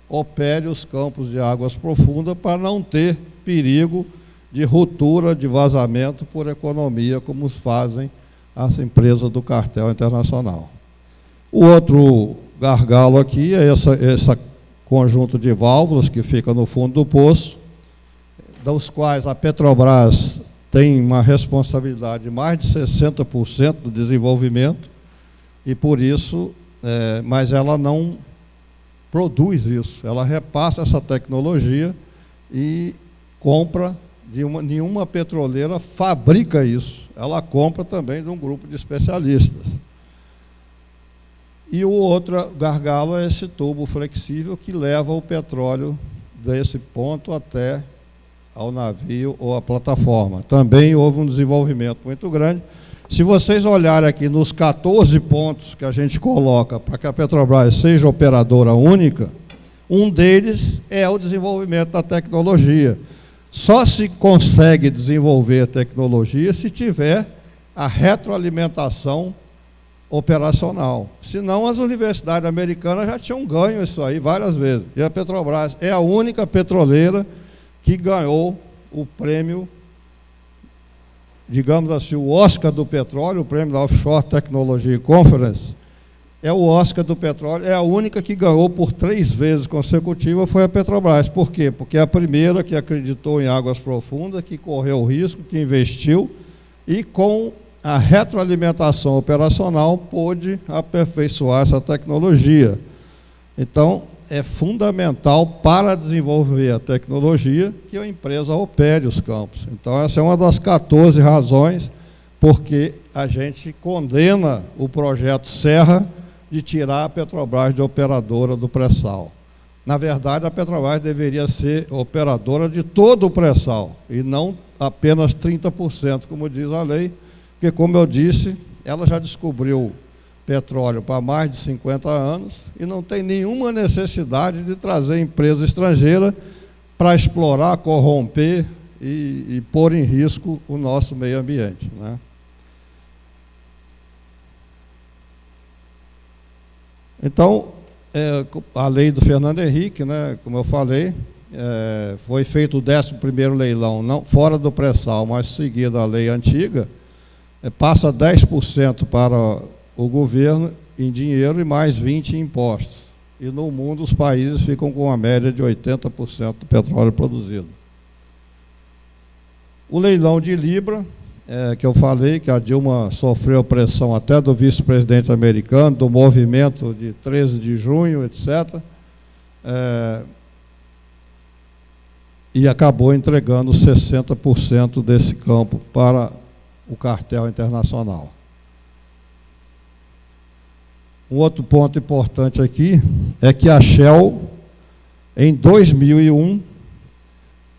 opere os campos de águas profundas para não ter perigo de ruptura, de vazamento por economia, como fazem as empresas do cartel internacional. O outro gargalo aqui é esse conjunto de válvulas que fica no fundo do poço, dos quais a Petrobras tem uma responsabilidade de mais de 60% do desenvolvimento, e por isso, mas ela não produz isso, ela repassa essa tecnologia e compra, nenhuma petroleira fabrica isso, ela compra também de um grupo de especialistas. E o outro gargalo é esse tubo flexível que leva o petróleo desse ponto até ao navio ou à plataforma. Também houve um desenvolvimento muito grande. Se vocês olharem aqui nos 14 pontos que a gente coloca para que a Petrobras seja operadora única, um deles é o desenvolvimento da tecnologia. Só se consegue desenvolver a tecnologia se tiver a retroalimentação operacional. Senão, as universidades americanas já tinham ganho isso aí várias vezes. E a Petrobras é a única petroleira que ganhou o prêmio, digamos assim, o Oscar do petróleo, o prêmio da Offshore Technology Conference, é o Oscar do petróleo, é a única que ganhou por 3 vezes consecutivas, foi a Petrobras. Por quê? Porque é a primeira que acreditou em águas profundas, que correu o risco, que investiu, e com a retroalimentação operacional pôde aperfeiçoar essa tecnologia. Então, é fundamental para desenvolver a tecnologia que a empresa opere os campos. Então, essa é uma das 14 razões porque a gente condena o projeto Serra de tirar a Petrobras de operadora do pré-sal. Na verdade, a Petrobras deveria ser operadora de todo o pré-sal, e não apenas 30%, como diz a lei, porque, como eu disse, ela já descobriu petróleo para mais de 50 anos e não tem nenhuma necessidade de trazer empresa estrangeira para explorar, corromper e pôr em risco o nosso meio ambiente, né? Então, a lei do Fernando Henrique, né, como eu falei, foi feito o 11º leilão, não, fora do pré-sal, mas seguindo a lei antiga, passa 10% para o governo em dinheiro e mais 20% em impostos. E no mundo os países ficam com uma média de 80% do petróleo produzido. O leilão de Libra, que eu falei, que a Dilma sofreu pressão até do vice-presidente americano, do movimento de 13 de junho, etc., e acabou entregando 60% desse campo para o cartel internacional. Um outro ponto importante aqui é que a Shell, em 2001,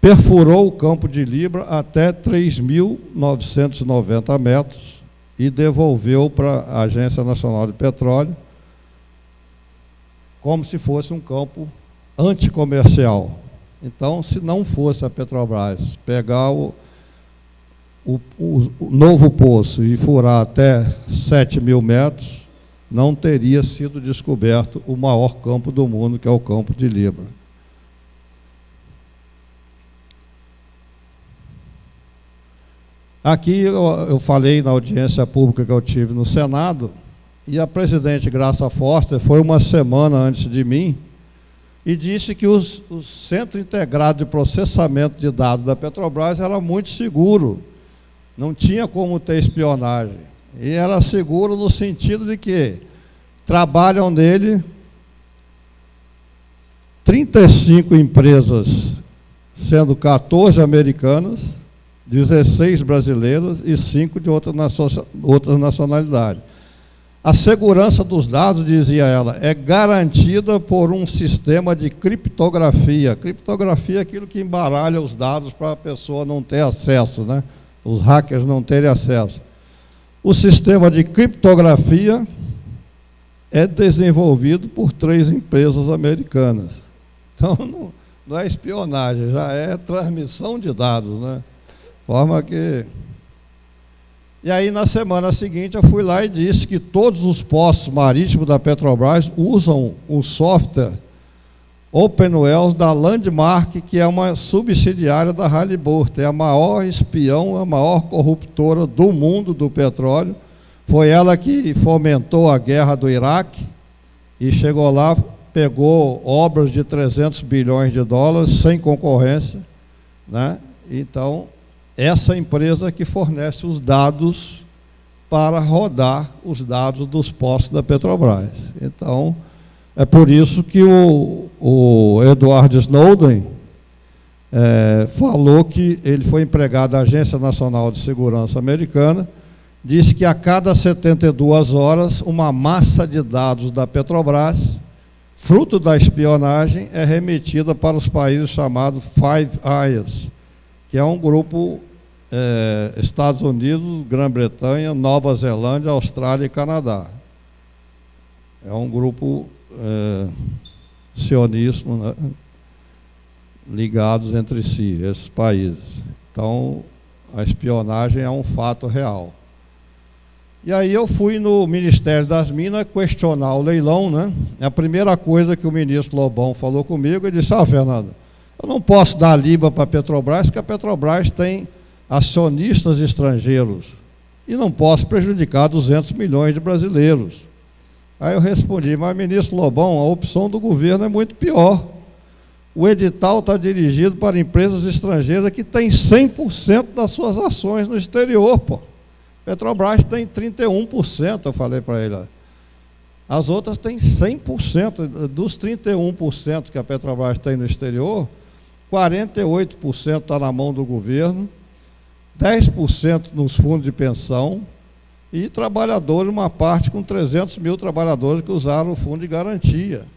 perfurou o campo de Libra até 3.990 metros e devolveu para a Agência Nacional de Petróleo como se fosse um campo anticomercial. Então, se não fosse a Petrobras pegar o novo poço e furar até 7.000 metros, não teria sido descoberto o maior campo do mundo, que é o campo de Libra. Aqui eu falei na audiência pública que eu tive no Senado, e a presidente Graça Foster foi uma semana antes de mim e disse que o Centro Integrado de Processamento de Dados da Petrobras era muito seguro, não tinha como ter espionagem. E era seguro no sentido de que trabalham nele 35 empresas, sendo 14 americanas, 16 brasileiras e 5 de outras nacionalidades. A segurança dos dados, dizia ela, é garantida por um sistema de criptografia. Criptografia é aquilo que embaralha os dados para a pessoa não ter acesso, né? Os hackers não terem acesso. O sistema de criptografia é desenvolvido por 3 empresas americanas. Então, não é espionagem, já é transmissão de dados, né? Forma que... E aí, na semana seguinte, eu fui lá e disse que todos os postos marítimos da Petrobras usam um software OpenWells da Landmark, que é uma subsidiária da Halliburton, é a maior espião, a maior corruptora do mundo do petróleo. Foi ela que fomentou a guerra do Iraque e chegou lá, pegou obras de 300 bilhões de dólares sem concorrência, né? Então, essa empresa que fornece os dados para rodar os dados dos postos da Petrobras. Então, é por isso que o Edward Snowden falou que ele foi empregado da Agência Nacional de Segurança Americana, disse que a cada 72 horas uma massa de dados da Petrobras, fruto da espionagem, é remetida para os países chamados Five Eyes, que é um grupo Estados Unidos, Grã-Bretanha, Nova Zelândia, Austrália e Canadá. É um grupo sionista, né, ligados entre si, esses países. Então, a espionagem é um fato real. E aí eu fui no Ministério das Minas questionar o leilão, né? A primeira coisa que o ministro Lobão falou comigo, ele disse: Fernando, eu não posso dar liba para a Petrobras, porque a Petrobras tem acionistas estrangeiros e não posso prejudicar 200 milhões de brasileiros. Aí eu respondi: mas, ministro Lobão, a opção do governo é muito pior. O edital está dirigido para empresas estrangeiras que têm 100% das suas ações no exterior, pô. Petrobras tem 31%, eu falei para ele. As outras têm 100%. Dos 31% que a Petrobras tem no exterior, 48% está na mão do governo, 10% nos fundos de pensão e trabalhadores, uma parte com 300 mil trabalhadores que usaram o fundo de garantia.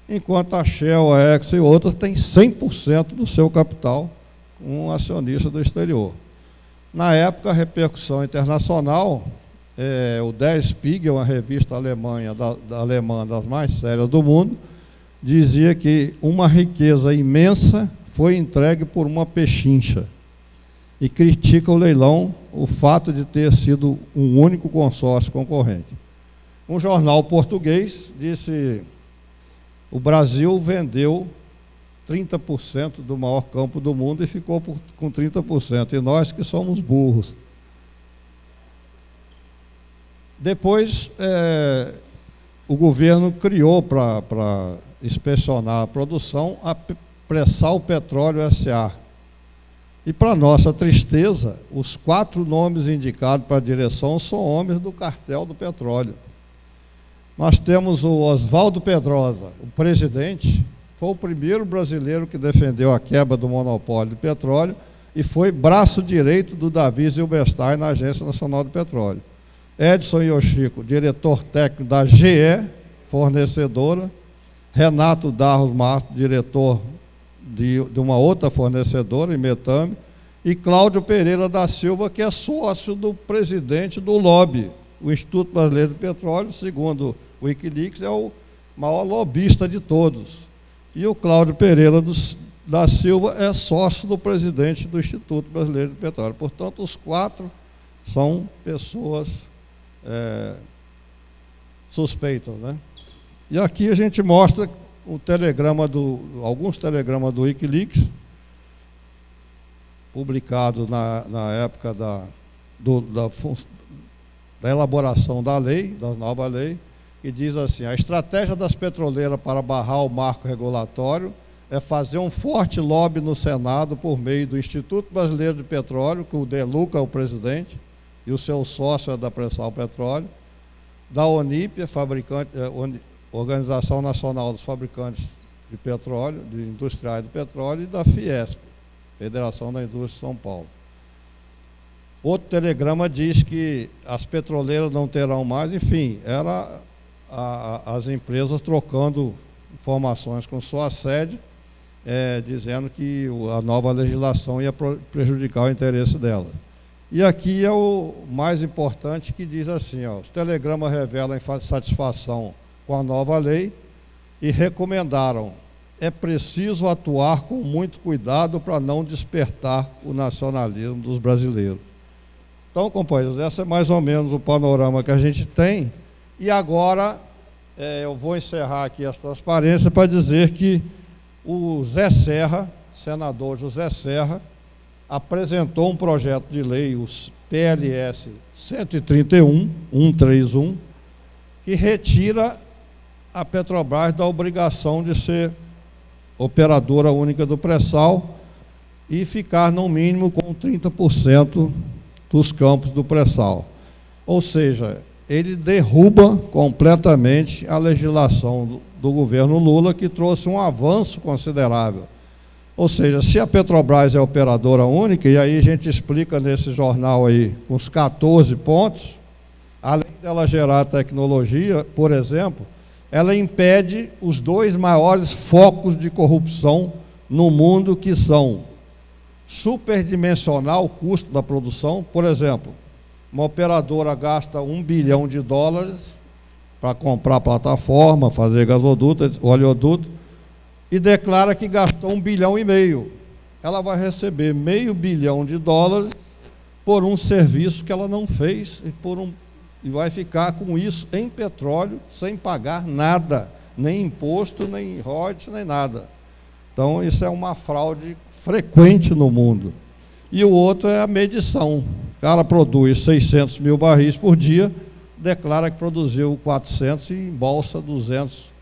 Enquanto a Shell, a Exxon e outras têm 100% do seu capital com um acionista do exterior. Na época, a repercussão internacional, o Der Spiegel, uma revista alemã das mais sérias do mundo, dizia que uma riqueza imensa foi entregue por uma pechincha. E critica o leilão, o fato de ter sido um único consórcio concorrente. Um jornal português disse: o Brasil vendeu 30% do maior campo do mundo e ficou com 30%, e nós que somos burros. Depois, o governo criou para inspecionar a produção a Pré-Sal Petróleo S.A. E, para nossa tristeza, os 4 nomes indicados para a direção são homens do cartel do petróleo. Nós temos o Oswaldo Pedrosa, o presidente, foi o primeiro brasileiro que defendeu a quebra do monopólio de petróleo e foi braço direito do Davi Zilberstein na Agência Nacional do Petróleo. Edson Yoshiko, diretor técnico da GE, fornecedora. Renato Darros Mato, diretor de uma outra fornecedora, Imetame. E Cláudio Pereira da Silva, que é sócio do presidente do lobby. O Instituto Brasileiro de Petróleo, segundo o Wikileaks, é o maior lobista de todos. E o Cláudio Pereira da Silva é sócio do presidente do Instituto Brasileiro de Petróleo. Portanto, os 4 são pessoas suspeitas, né? E aqui a gente mostra alguns telegramas do Wikileaks, publicados na época da elaboração da lei, da nova lei, que diz assim: a estratégia das petroleiras para barrar o marco regulatório é fazer um forte lobby no Senado por meio do Instituto Brasileiro de Petróleo, que o De Luca é o presidente, e o seu sócio é da Prensal Petróleo, da ONIP, Organização Nacional dos Fabricantes de Petróleo, de Industriais do Petróleo, e da Fiesp, Federação da Indústria de São Paulo. Outro telegrama diz que as petroleiras não terão mais, enfim, era as empresas trocando informações com sua sede, dizendo que a nova legislação ia prejudicar o interesse dela. E aqui é o mais importante, que diz assim: os telegramas revelam insatisfação com a nova lei e recomendaram: é preciso atuar com muito cuidado para não despertar o nacionalismo dos brasileiros. Então, companheiros, esse é mais ou menos o panorama que a gente tem. E agora eu vou encerrar aqui as transparências para dizer que o Zé Serra, senador José Serra, apresentou um projeto de lei, o PLS 131, que retira a Petrobras da obrigação de ser operadora única do pré-sal e ficar no mínimo com 30% dos campos do pré-sal. Ou seja, ele derruba completamente a legislação do governo Lula, que trouxe um avanço considerável. Ou seja, se a Petrobras é operadora única, e aí a gente explica nesse jornal aí, com os 14 pontos, além dela gerar tecnologia, por exemplo, ela impede os dois maiores focos de corrupção no mundo, que são superdimensionar o custo da produção. Por exemplo, uma operadora gasta US$1 bilhão para comprar plataforma, fazer gasoduto, oleoduto, e declara que gastou US$1,5 bilhão. Ela vai receber US$500 milhão por um serviço que ela não fez e vai ficar com isso em petróleo, sem pagar nada, nem imposto, nem royalties, nem nada. Então, isso é uma fraude frequente no mundo. E o outro é a medição. O cara produz 600 mil barris por dia, declara que produziu 400 e embolsa 200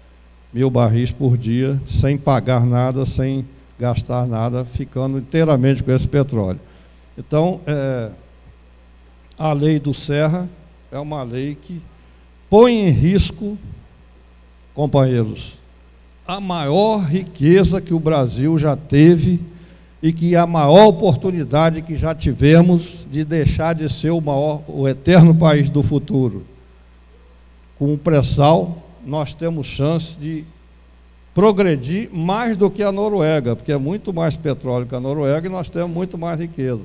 mil barris por dia, sem pagar nada, sem gastar nada, ficando inteiramente com esse petróleo. Então, a lei do Serra é uma lei que põe em risco, companheiros, a maior riqueza que o Brasil já teve e que é a maior oportunidade que já tivemos de deixar de ser o eterno país do futuro. Com o pré-sal, nós temos chance de progredir mais do que a Noruega, porque é muito mais petróleo que a Noruega e nós temos muito mais riqueza.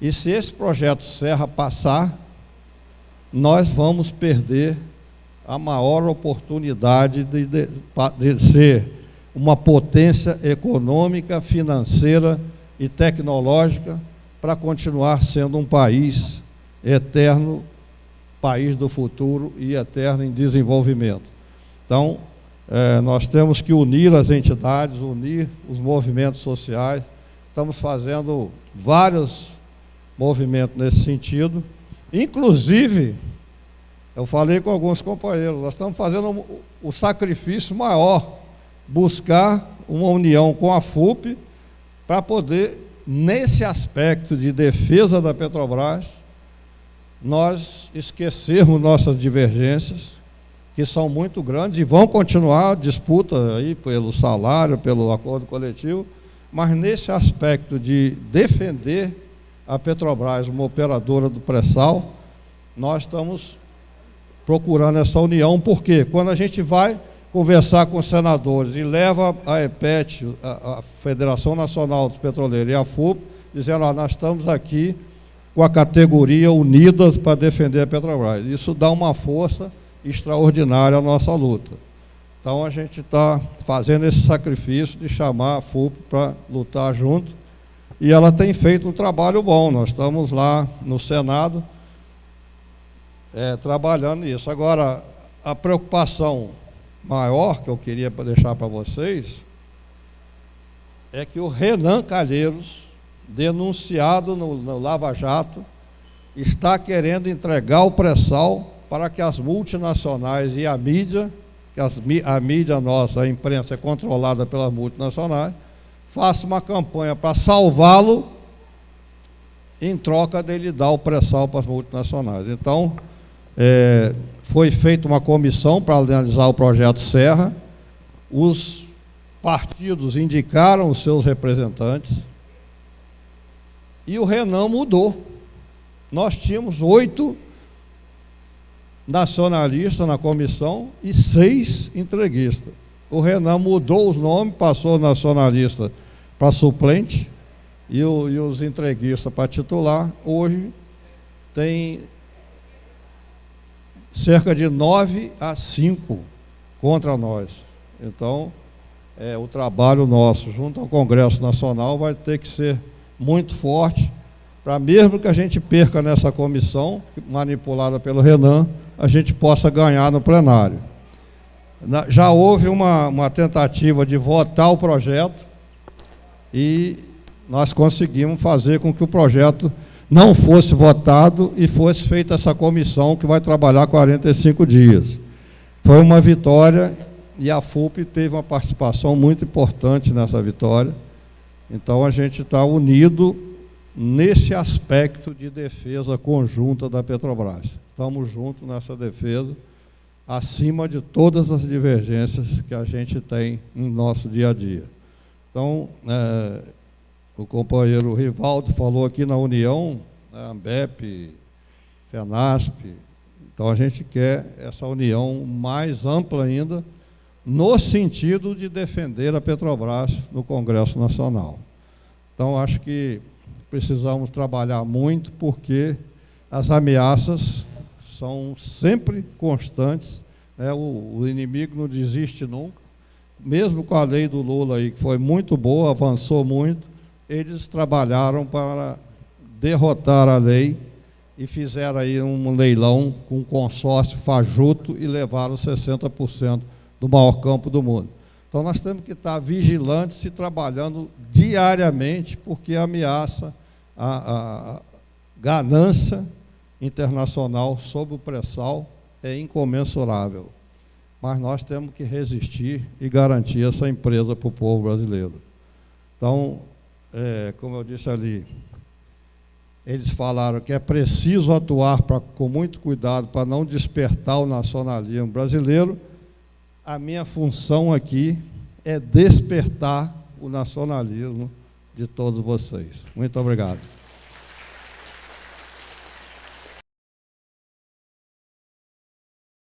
E se esse projeto Serra passar, nós vamos perder a maior oportunidade de ser uma potência econômica, financeira e tecnológica para continuar sendo um país eterno, país do futuro e eterno em desenvolvimento. Então, nós temos que unir as entidades, unir os movimentos sociais. Estamos fazendo vários movimentos nesse sentido. Inclusive, eu falei com alguns companheiros, nós estamos fazendo o sacrifício maior, buscar uma união com a FUP para poder, nesse aspecto de defesa da Petrobras, nós esquecermos nossas divergências, que são muito grandes e vão continuar a disputa aí pelo salário, pelo acordo coletivo, mas nesse aspecto de defender a Petrobras, uma operadora do pré-sal, nós estamos procurando essa união, porque quando a gente vai conversar com os senadores e leva a EPET, a Federação Nacional dos Petroleiros, e a FUP, dizendo: nós estamos aqui com a categoria unidas para defender a Petrobras. Isso dá uma força extraordinária à nossa luta. Então, a gente está fazendo esse sacrifício de chamar a FUP para lutar junto, e ela tem feito um trabalho bom. Nós estamos lá no Senado trabalhando nisso. Agora, a preocupação maior que eu queria deixar para vocês é que o Renan Calheiros, denunciado no Lava Jato, está querendo entregar o pré-sal para que as multinacionais e a mídia, que a mídia nossa, a imprensa é controlada pelas multinacionais, faça uma campanha para salvá-lo, em troca dele dar o pré-sal para as multinacionais. Então, foi feita uma comissão para analisar o projeto Serra, os partidos indicaram os seus representantes e o Renan mudou. Nós tínhamos 8 nacionalistas na comissão e 6 entreguistas. O Renan mudou os nomes, passou o nacionalista para suplente e os entreguistas para titular. Hoje tem cerca de 9-5 contra nós. Então, o trabalho nosso junto ao Congresso Nacional vai ter que ser muito forte, para mesmo que a gente perca nessa comissão, manipulada pelo Renan, a gente possa ganhar no plenário. Já houve uma tentativa de votar o projeto e nós conseguimos fazer com que o projeto não fosse votado e fosse feita essa comissão que vai trabalhar 45 dias. Foi uma vitória e a FUP teve uma participação muito importante nessa vitória. Então, a gente está unido nesse aspecto de defesa conjunta da Petrobras. Estamos juntos nessa defesa, acima de todas as divergências que a gente tem no nosso dia a dia. Então, o companheiro Rivaldo falou aqui na União, ANBEP, FENASP. Então, a gente quer essa união mais ampla ainda, no sentido de defender a Petrobras no Congresso Nacional. Então, acho que precisamos trabalhar muito, porque as ameaças são sempre constantes, né? O inimigo não desiste nunca. Mesmo com a lei do Lula, aí, que foi muito boa, avançou muito, eles trabalharam para derrotar a lei e fizeram aí um leilão com um consórcio fajuto e levaram 60% do maior campo do mundo. Então, nós temos que estar vigilantes e trabalhando diariamente, porque ameaça a ganância internacional sobre o pré-sal é incomensurável. Mas nós temos que resistir e garantir essa empresa para o povo brasileiro. Então, como eu disse ali, eles falaram que é preciso atuar com muito cuidado para não despertar o nacionalismo brasileiro. A minha função aqui é despertar o nacionalismo de todos vocês. Muito obrigado.